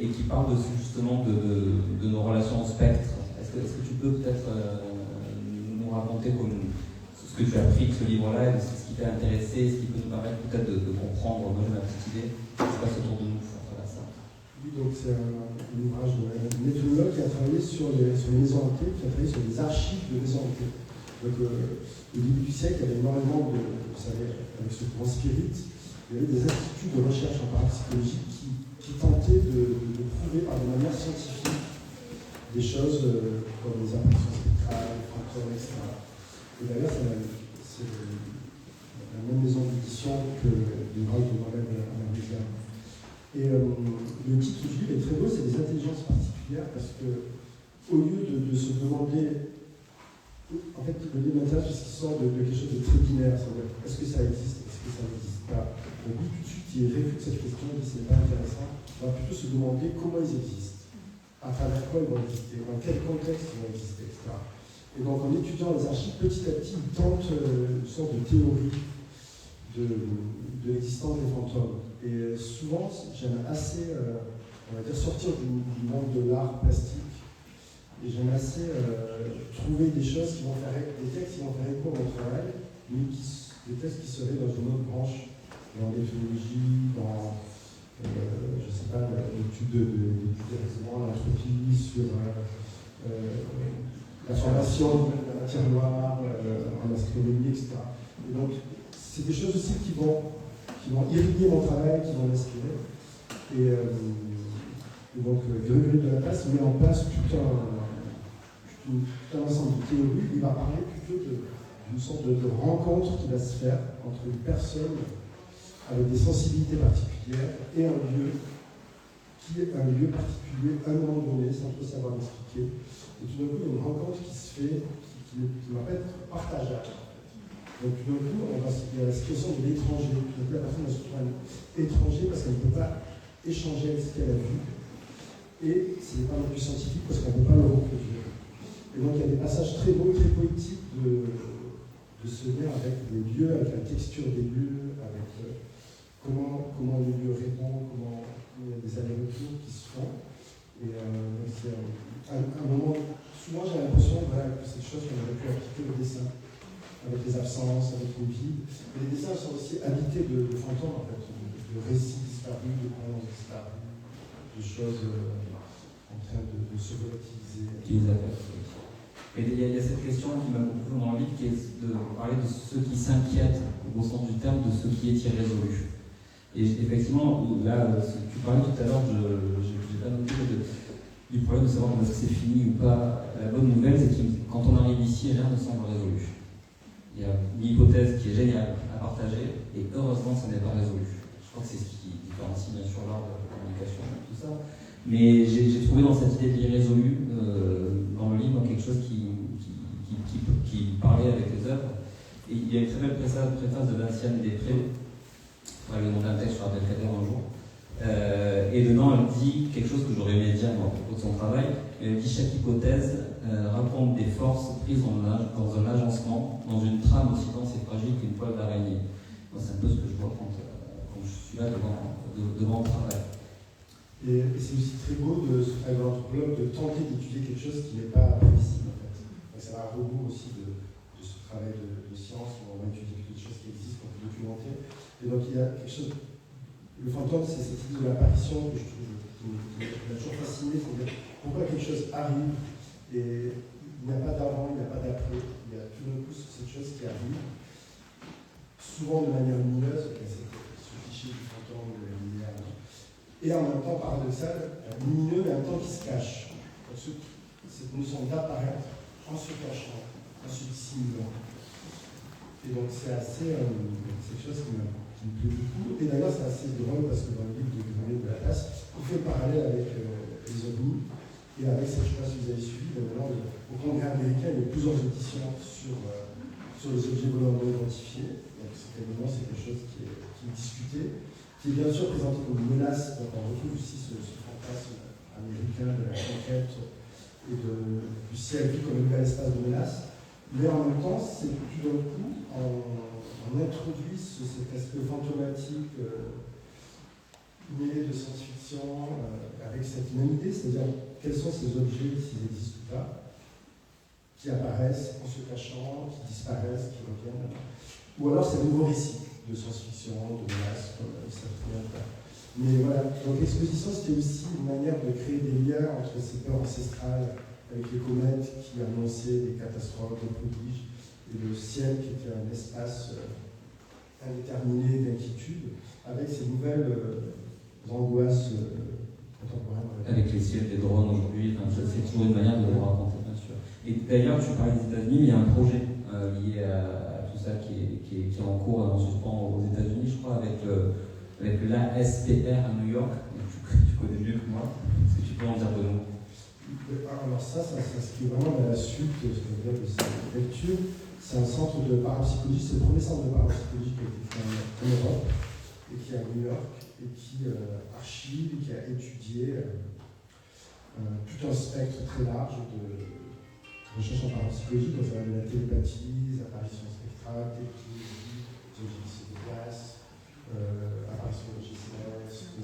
Et qui parle justement de nos relations au spectre. Est-ce que tu peux peut-être nous raconter ce que tu as appris de ce livre-là, et ce qui t'a intéressé, ce qui peut nous permettre peut-être de comprendre, moi j'ai ma petite idée, ce qui se passe autour de nous à travers ça. Oui, donc c'est un ouvrage d'un ethnologue qui a travaillé sur les maisons hantées, qui a travaillé sur les archives de maisons hantées. Donc, au début du siècle, il y avait énormément vous savez, avec ce courant spirit, il y avait des instituts de recherche en parapsychologie qui tentaient de prouver par des manières scientifiques des choses comme les apparitions spectrales, les fantômes, etc. Et d'ailleurs, c'est la même maison d'édition que les Graals de moi-même américains. Et le titre du livre est très beau, c'est des intelligences particulières, parce que au lieu de se demander, en fait, le livre m'intéresse parce qu'il sort de quelque chose de très binaire, c'est-à-dire est-ce que ça existe, est-ce que ça n'existe pas. Donc lui, tout de suite, il réfute cette question, il dit c'est pas intéressant, on va plutôt se demander comment ils existent, à travers quoi ils vont exister, dans quel contexte ils vont exister, etc. Et donc en étudiant les archives, petit à petit, il tente une sorte de théorie de l'existence des fantômes. Et souvent, j'aime assez, on va dire, sortir du monde de l'art plastique. Et j'aime assez trouver des choses qui vont faire, des textes qui vont faire écho à mon travail, mais des textes qui seraient dans une autre branche, dans l'éthologie, dans, je ne sais pas, l'étude du développement, l'entropie, sur la formation de la matière noire, en astronomie, etc. Et donc, c'est des choses aussi qui vont irriguer mon travail, qui vont m'inspirer. Et donc, Grégory de la Place met en place tout un ensemble de théories. Il va parler plutôt d'une sorte de rencontre qui va se faire entre une personne avec des sensibilités particulières et un lieu qui est un lieu particulier à un moment donné, sans trop savoir l'expliquer. Et tout d'un coup, il y a une rencontre qui se fait, qui va être partageable. Donc tout d'un coup, il y a la situation de l'étranger. Tout d'un coup, la personne va se trouver étranger parce qu'elle ne peut pas échanger avec ce qu'elle a vu. Et ce n'est pas non plus scientifique parce qu'on ne peut pas le reproduire. Et donc il y a des passages très beaux, très poétiques de ce lien avec les lieux, avec la texture des lieux, avec comment le lieu répond, comment il y a des allers-retours qui se font. Et c'est un moment, souvent j'ai l'impression que c'est des choses qu'on aurait pu appliquer au dessin, avec les absences, avec les vides. Mais les dessins sont aussi habités de fantômes, en fait, de récits disparus, de croyances disparues, de choses en train de se relativiser. Et il y a cette question qui m'a beaucoup dans le livre, qui est de parler de ceux qui s'inquiètent, au sens du terme, de ce qui est irrésolu. Et effectivement, là, tu parlais tout à l'heure, je n'ai pas noté du problème de savoir est-ce que c'est fini ou pas. La bonne nouvelle, c'est que quand on arrive ici, rien ne semble résolu. Il y a une hypothèse qui est géniale à partager, et heureusement, ça n'est pas résolu. Je crois que c'est ce qui différencie bien sûr l'art de la communication et tout ça. Mais j'ai trouvé dans cette idée de l'irrésolu, dans le livre, quelque chose qui parlait avec les œuvres. Et il y a une très belle préface de Vinciane Després, il faudrait lui demander un texte sur Abdelkader un jour. Et dedans, elle dit quelque chose que j'aurais aimé dire à propos de son travail. Elle dit chaque hypothèse raconte des forces prises dans un agencement, dans une trame aussi dense et fragile qu'une poêle d'araignée. C'est un peu ce que je vois quand je suis là devant le travail. Et c'est aussi très beau de ce travail de l'anthropologue de tenter d'étudier quelque chose qui n'est pas prévisible en fait. Donc ça va à rebours aussi de ce travail de science où on va étudier quelque chose qui existe, qu'on peut documenter. Et donc il y a quelque chose. Le fantôme, c'est cette idée de l'apparition que je trouve qui m'a toujours fasciné, c'est-à-dire pourquoi quelque chose arrive et il n'y a pas d'avant, il n'y a pas d'après, il y a tout d'un coup cette chose qui arrive, souvent de manière lumineuse, ce cliché du fantôme, de la lumière. Et en même temps, paradoxal, lumineux, mais en même temps qui se cache. Donc, cette notion d'apparaître en se cachant, en se dissimulant. Et donc, c'est assez. C'est quelque chose qui me plaît beaucoup. Et d'ailleurs, c'est assez drôle parce que dans le livre de Grégory de la Place, il fait le parallèle avec les ovnis et avec cette, je ne sais pas si vous avez suivi, maintenant, au Congrès américain, il y a plusieurs éditions sur les objets volants non identifiés. Donc, c'est quelque chose qui est discuté, qui est bien sûr présenté comme une menace. Donc on retrouve aussi ce fantasme américain de la conquête et du ciel vu comme un nouvel espace de menace. Mais en même temps, c'est tout d'un coup, on introduit cet aspect fantomatique mêlé de science-fiction avec cette même idée, c'est-à-dire quels sont ces objets, s'ils existent ou pas, qui apparaissent en se cachant, qui disparaissent, qui reviennent. Ou alors c'est un nouveau récit de science-fiction, de menaces, comme ça peut être. Mais voilà, donc l'exposition c'était aussi une manière de créer des liens entre ces peurs ancestrales avec les comètes qui annonçaient des catastrophes, des prodiges, et le ciel qui était un espace indéterminé d'inquiétude, avec ces nouvelles angoisses contemporaines. Avec les ciels des drones aujourd'hui, c'est toujours une manière de le raconter, bien sûr. Et d'ailleurs, tu parlais des États-Unis, mais il y a un projet lié à tout ça qui est en cours, en suspens aux États-Unis, je crois, avec l'ASPR à New York. Tu connais mieux que moi. Est-ce que tu peux en dire de nous? Alors ça ce qui est vraiment la suite de ce qu'on veut dire de cette lecture. C'est un centre de parapsychologie, c'est le premier centre de parapsychologie qui a été fait en Europe et qui est à New York et qui archive, qui a étudié tout un spectre très large de recherche en parapsychologie, comme ça va de la télépathie, les apparitions spectrales, technologie, géogypsie de glace, apparition de GCS,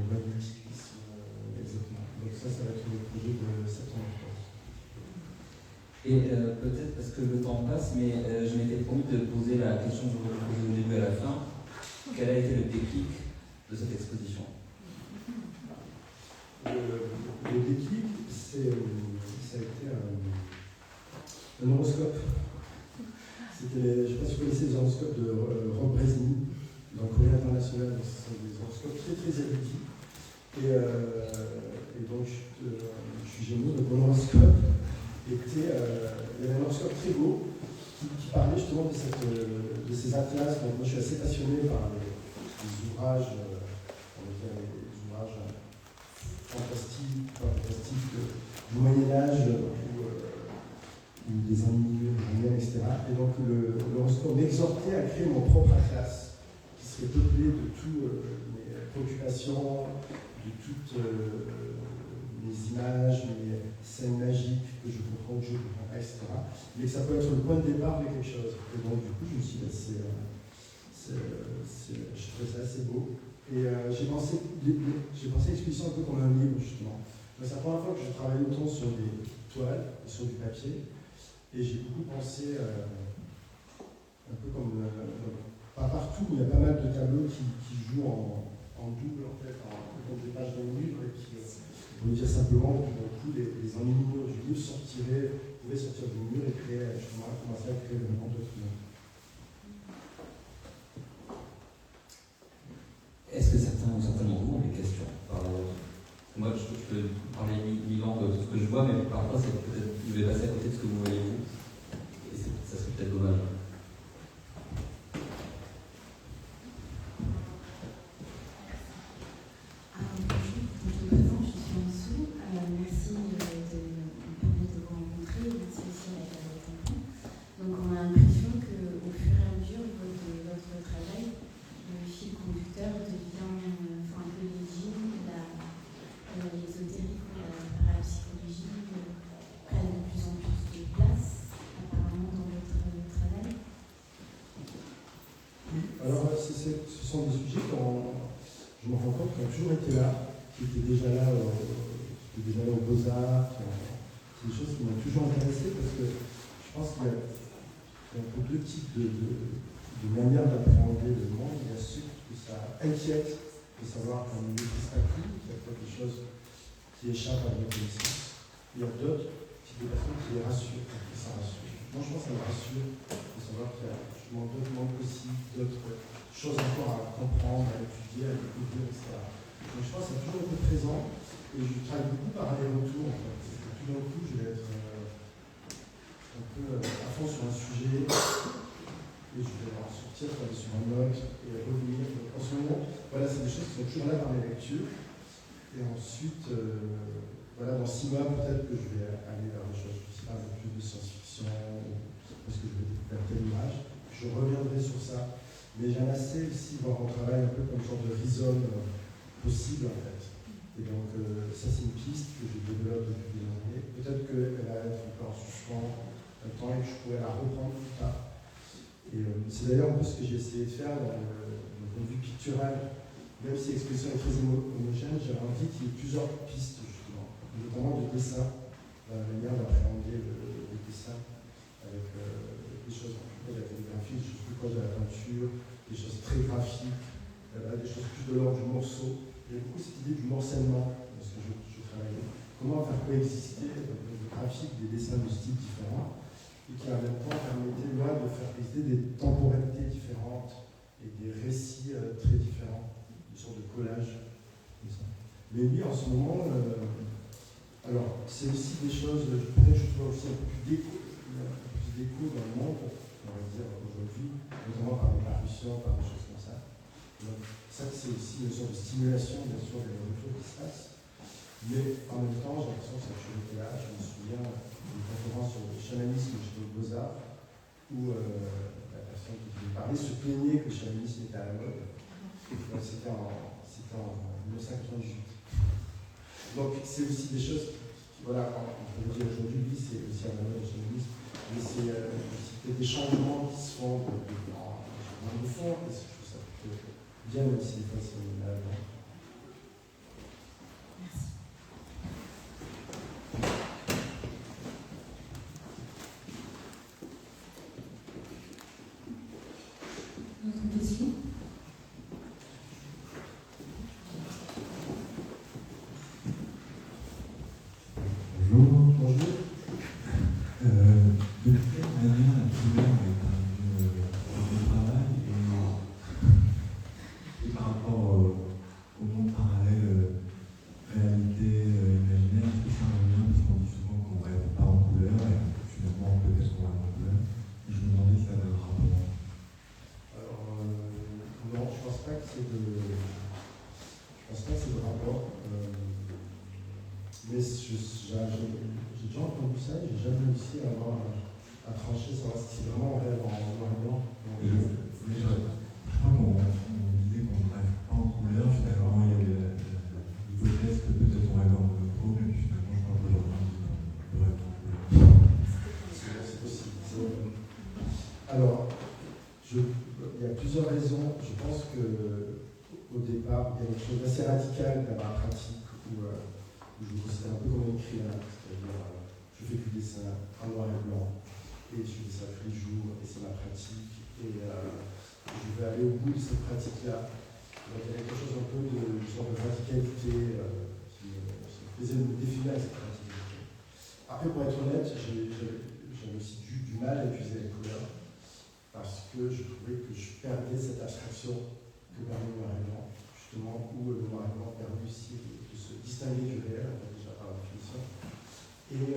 magnétisme, exactement. Donc ça va être le projet de septembre. Et peut-être parce que le temps passe, mais je m'étais promis de poser la question que je voulais poser au début à la fin. Quel a été le déclic de cette exposition? Le déclic, ça a été un horoscope. Je ne sais pas si vous connaissez les horoscopes de Rob Brezhnev, dans Courrier International. Ce sont des horoscopes très très érudits. Et donc, je suis Gémeaux, donc mon horoscope il y avait un horoscope très beau qui parlait justement de ces atlas. Donc, moi, je suis assez passionné par les ouvrages, fantastiques du Moyen-Âge ou des ennemis, etc. Et donc, l'horoscope m'exhortait à créer mon propre atlas qui serait peuplé de toutes mes préoccupations, de toutes mes images, mes scènes magiques que je comprends, pas, etc. Mais que ça peut être le point de départ de quelque chose. Et donc, du coup, je me suis dit, je trouvais ça assez beau. Et j'ai pensé à l'exposition un peu comme un livre, justement. C'est la première fois que je travaille autant sur des toiles et sur du papier. Et j'ai beaucoup pensé, un peu comme, pas partout, mais il y a pas mal de tableaux qui jouent en double, en fait, comme des pages d'un livre, et qui, pour le dire simplement, tout d'un coup, les enluminures du livre pouvaient sortir du mur et créer, justement, commencer à créer vraiment d'autres mondes. Est-ce que certains ou certaines d'entre vous ont des questions par rapport à... Moi, je peux parler 1000 ans de tout ce que je vois, mais parfois, c'est peut-être je vais passer à côté de ce que vous voyez vous. Et ça serait peut-être dommage. Ce sont des sujets je me rends compte qui ont toujours été là, qui étaient déjà là aux Beaux-Arts. C'est des choses qui m'ont toujours intéressé parce que je pense qu'il y a un peu deux types de manières d'appréhender le monde. Il y a ceux que ça inquiète de savoir qu'on ne maîtrise pas tout, qu'il y a quelque chose qui échappe à notre connaissance. Il y a d'autres types de personnes qui les rassurent, qui ça rassure. Moi, je pense que ça me rassure de savoir qu'il y a justement d'autres mondes possibles, d'autres choses encore à comprendre, à étudier, à découvrir, etc. Donc je pense que ça a toujours été présent et je travaille beaucoup par aller-retour en fait. Tout d'un coup, je vais être un peu à fond sur un sujet et je vais en sortir, travailler sur un autre et revenir. Donc, en ce moment, voilà, c'est des choses qui sont toujours là dans mes lectures. Et ensuite, voilà, dans 6 mois, peut-être que je vais aller vers des choses, je sais pas, un peu plus de science-fiction, parce que je vais découvrir telle image. Je reviendrai sur ça. Mais j'aime assez ici voir mon travail un peu comme une sorte de rhizome possible en fait. Et donc ça c'est une piste que je développe depuis des années. Peut-être qu'elle va être encore en suspens un temps et que je pourrais la reprendre plus tard. Et c'est d'ailleurs un peu ce que j'ai essayé de faire dans le point de vue pictural. Même si l'exposition est très homogène, j'avais envie qu'il y ait plusieurs pistes justement, notamment de dessin, dans la manière d'appréhender le dessin avec des choses de la calligraphie, des choses plus proches de la peinture, des choses très graphiques, des choses plus de l'ordre du morceau. Il y a beaucoup cette idée du morcellement, parce que je travaille. Comment faire coexister le graphique des dessins de styles différents. et qui en même temps permettait là de faire exister des temporalités différentes et des récits très différents, une sorte de collage. Comme ça. Mais oui, en ce moment, alors c'est aussi des choses, peut-être je trouve aussi un peu plus d'écho dans le monde, on va dire aujourd'hui, notamment par les parutions, par des choses comme ça. Donc, ça, c'est aussi une sorte de stimulation, bien sûr, des retours qui se passent. Mais en même temps, j'ai l'impression que ça a toujours été là. Je me souviens d'une conférence sur le chamanisme chez les Beaux-Arts, où la personne qui devait parler se plaignait que le chamanisme était à la mode. C'était en 1998. Donc, c'est aussi des choses qui, voilà, on peut le dire aujourd'hui, oui, c'est aussi à la mode le chamanisme, mais c'est aussi des changements qui se font dans le fond, et je trouve ça plutôt bien, même si des fois c'est maladroit. D'autres questions? Bonjour. Bonjour. De quelle manière la couleur est un travail et par rapport au monde parallèle, réalité, imaginaire, est-ce que c'est un lien? Parce qu'on dit souvent qu'on ne rêve pas en couleur et finalement peut-être qu'on rêve en couleur. Et je me demandais si ça avait un rapport. Alors, non, je pense pas que c'est de rapport. Mais j'ai déjà entendu ça et j'ai jamais réussi à trancher, savoir si c'est vraiment un rêve en noir et blanc. Je crois qu'on disait qu'on ne rêve pas en couleur, finalement il y avait l'hypothèse que peut-être on rêve en monochrome, mais finalement je crois qu'aujourd'hui on rêve en couleur. C'est possible. Alors, il y a plusieurs raisons. Je pense qu'au départ, il y a quelque chose d'assez radical dans ma pratique où je me considère un peu comme un écrivain, c'est-à-dire je fais du dessin en noir et blanc, et je fais ça tous les jours, et c'est ma pratique, et je vais aller au bout de cette pratique-là. Donc il y a quelque chose un peu de sorte de radicalité qui me faisait me défiler à cette pratique. Après, pour être honnête, j'avais aussi du mal à utiliser les couleurs, parce que je trouvais que je perdais cette abstraction que permet le noir et blanc, justement, où le noir et blanc permet aussi de se distinguer du réel, en fait, déjà par la définition. Et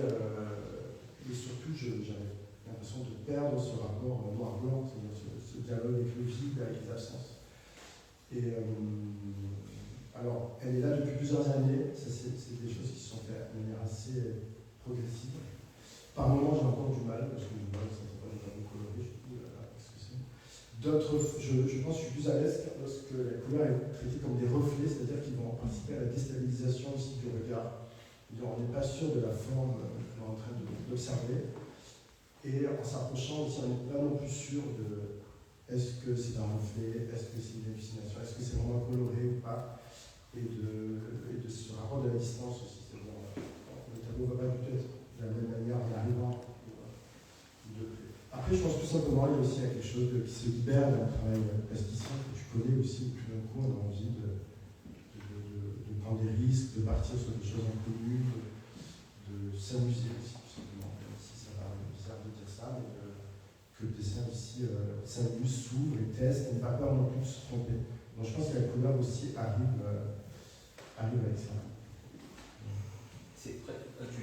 surtout, j'avais l'impression de perdre ce rapport noir-blanc, c'est-à-dire ce dialogue avec le vide, avec les absences. Et alors, elle est là depuis plusieurs années, ça, c'est des choses qui se sont faites de manière assez progressive. Par moments, j'ai encore du mal, parce que je vois que ça ne pas beaucoup coloré, je dis, qu'est-ce que c'est? D'autres, je pense que je suis plus à l'aise lorsque la couleur est traitée comme des reflets, c'est-à-dire qu'ils vont participer à la déstabilisation aussi du regard. On n'est pas sûr de la forme qu'on est en train d'observer. Et en s'approchant aussi, on n'est pas non plus sûr de est-ce que c'est un reflet, est-ce que c'est une hallucination, est-ce que c'est vraiment coloré ou pas, et de ce rapport de la distance aussi. C'est-à-dire, le tableau ne va pas du tout être de la même manière en arrivant. Après, je pense tout simplement qu'il y a aussi quelque chose qui se libère d'un travail plasticien que tu connais aussi, tout d'un coup, on a envie de prendre des risques, de partir sur des choses inconnues, de s'amuser aussi, tout simplement, même si ça va bizarre de dire ça, mais que le dessin aussi s'amuse, s'ouvre et teste, et n'a pas peur non plus de se tromper. Donc je pense que la couleur aussi arrive avec ça. Tu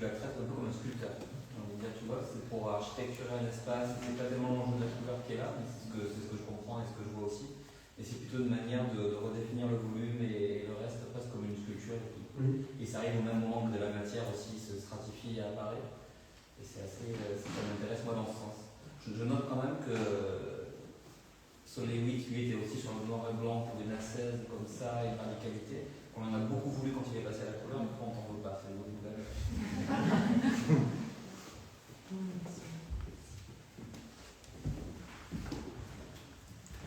la traites un peu comme un sculpteur. Tu vois, c'est pour architecturer un espace, c'est pas tellement l'enjeu de la couleur qui est là, mais c'est ce que je comprends et ce que je vois aussi. Et c'est plutôt une manière de redéfinir le volume et le reste presque comme une sculpture. Et ça arrive au même moment que de la matière aussi se stratifie et apparaît. Et c'est assez, ça m'intéresse moi dans ce sens. Je note quand même que Soleil 8, lui, était aussi sur le noir et blanc pour une ascèse comme ça, une radicalité. On en a beaucoup voulu quand il est passé à la couleur, mais pourquoi on t'en veut pas, c'est une bonne nouvelle.